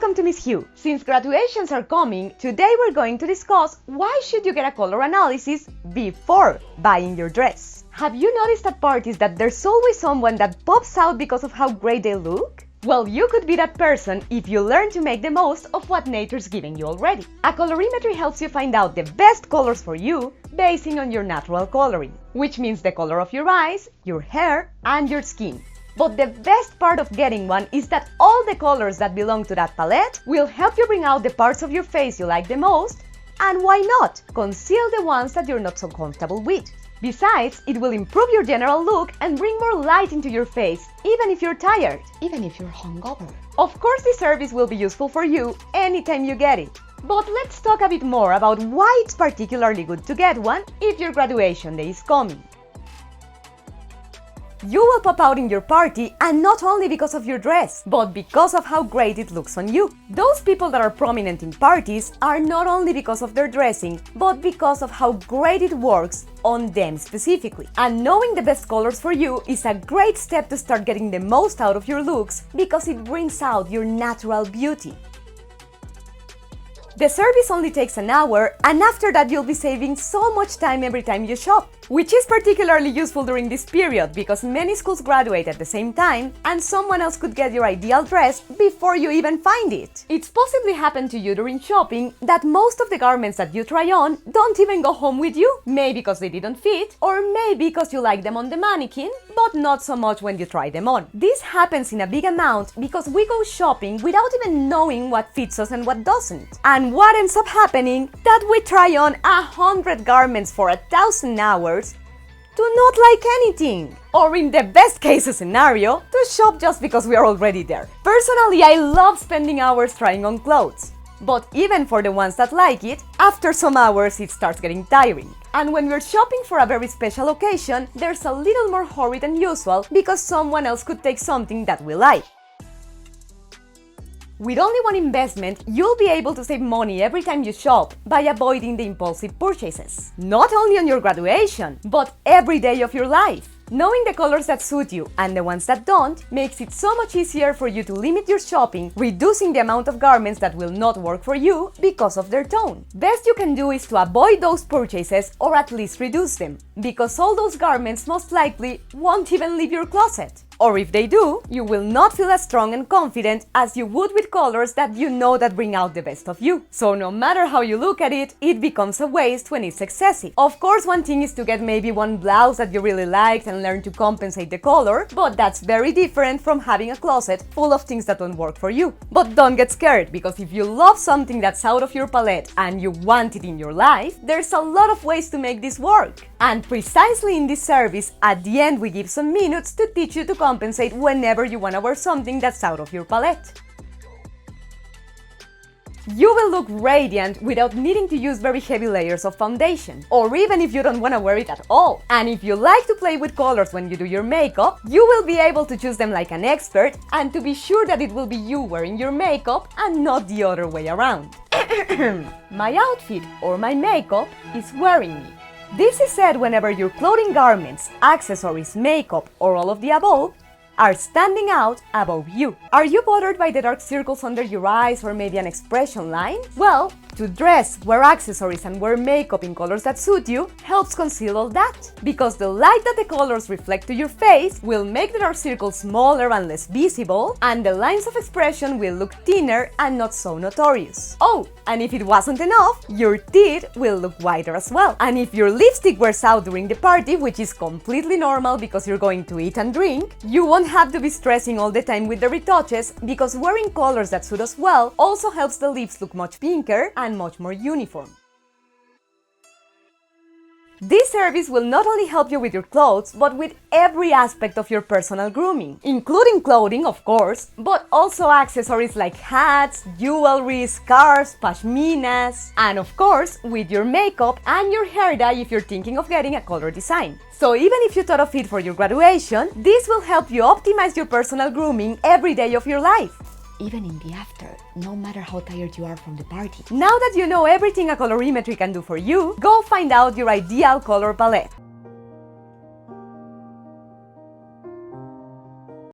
Welcome to Miss Hue. Since graduations are coming, today we're going to discuss why should you get a color analysis before buying your dress. Have you noticed at parties that there's always someone that pops out because of how great they look? Well, you could be that person if you learn to make the most of what nature's giving you already. A colorimetry helps you find out the best colors for you basing on your natural coloring, which means the color of your eyes, your hair, and your skin. But the best part of getting one is that all the colors that belong to that palette will help you bring out the parts of your face you like the most, and why not conceal the ones that you're not so comfortable with. Besides, it will improve your general look and bring more light into your face, even if you're tired, even if you're hungover. Of course, this service will be useful for you anytime you get it. But let's talk a bit more about why it's particularly good to get one if your graduation day is coming. You will pop out in your party, and not only because of your dress, but because of how great it looks on you. Those people that are prominent in parties are not only because of their dressing, but because of how great it works on them specifically. And knowing the best colors for you is a great step to start getting the most out of your looks because it brings out your natural beauty. The service only takes an hour, and after that you'll be saving so much time every time you shop, which is particularly useful during this period because many schools graduate at the same time and someone else could get your ideal dress before you even find it. It's possibly happened to you during shopping that most of the garments that you try on don't even go home with you, maybe because they didn't fit, or maybe because you like them on the mannequin, but not so much when you try them on. This happens in a big amount because we go shopping without even knowing what fits us and what doesn't. And what ends up happening? That we try on 100 garments for 1,000 hours to not like anything. Or in the best case scenario, to shop just because we are already there. Personally, I love spending hours trying on clothes. But even for the ones that like it, after some hours it starts getting tiring. And when we're shopping for a very special occasion, there's a little more hurry than usual because someone else could take something that we like. With only one investment, you'll be able to save money every time you shop by avoiding the impulsive purchases. Not only on your graduation, but every day of your life. Knowing the colors that suit you and the ones that don't makes it so much easier for you to limit your shopping, reducing the amount of garments that will not work for you because of their tone. Best you can do is to avoid those purchases or at least reduce them, because all those garments most likely won't even leave your closet. Or if they do, you will not feel as strong and confident as you would with colors that you know that bring out the best of you. So no matter how you look at it, it becomes a waste when it's excessive. Of course, one thing is to get maybe one blouse that you really liked and learn to compensate the color, but that's very different from having a closet full of things that don't work for you. But don't get scared, because if you love something that's out of your palette and you want it in your life, there's a lot of ways to make this work. And precisely in this service, at the end we give some minutes to teach you to compensate whenever you want to wear something that's out of your palette. You will look radiant without needing to use very heavy layers of foundation, or even if you don't want to wear it at all. And if you like to play with colors when you do your makeup, you will be able to choose them like an expert and to be sure that it will be you wearing your makeup and not the other way around. My outfit or my makeup is wearing me. This is said whenever your clothing, garments, accessories, makeup, or all of the above are standing out above you. Are you bothered by the dark circles under your eyes or maybe an expression line? Well, to dress, wear accessories, and wear makeup in colors that suit you helps conceal all that, because the light that the colors reflect to your face will make the dark circles smaller and less visible, and the lines of expression will look thinner and not so notorious. Oh, and if it wasn't enough, your teeth will look whiter as well. And if your lipstick wears out during the party, which is completely normal because you're going to eat and drink, you won't have to be stressing all the time with the retouches, because wearing colors that suit us well also helps the lips look much pinker and much more uniform. This service will not only help you with your clothes, but with every aspect of your personal grooming, including clothing, of course, but also accessories like hats, jewelry, scarves, pashminas, and of course, with your makeup and your hair dye if you're thinking of getting a color design. So even if you thought of it for your graduation, this will help you optimize your personal grooming every day of your life. Even in the after, no matter how tired you are from the party. Now that you know everything a colorimetry can do for you, go find out your ideal color palette.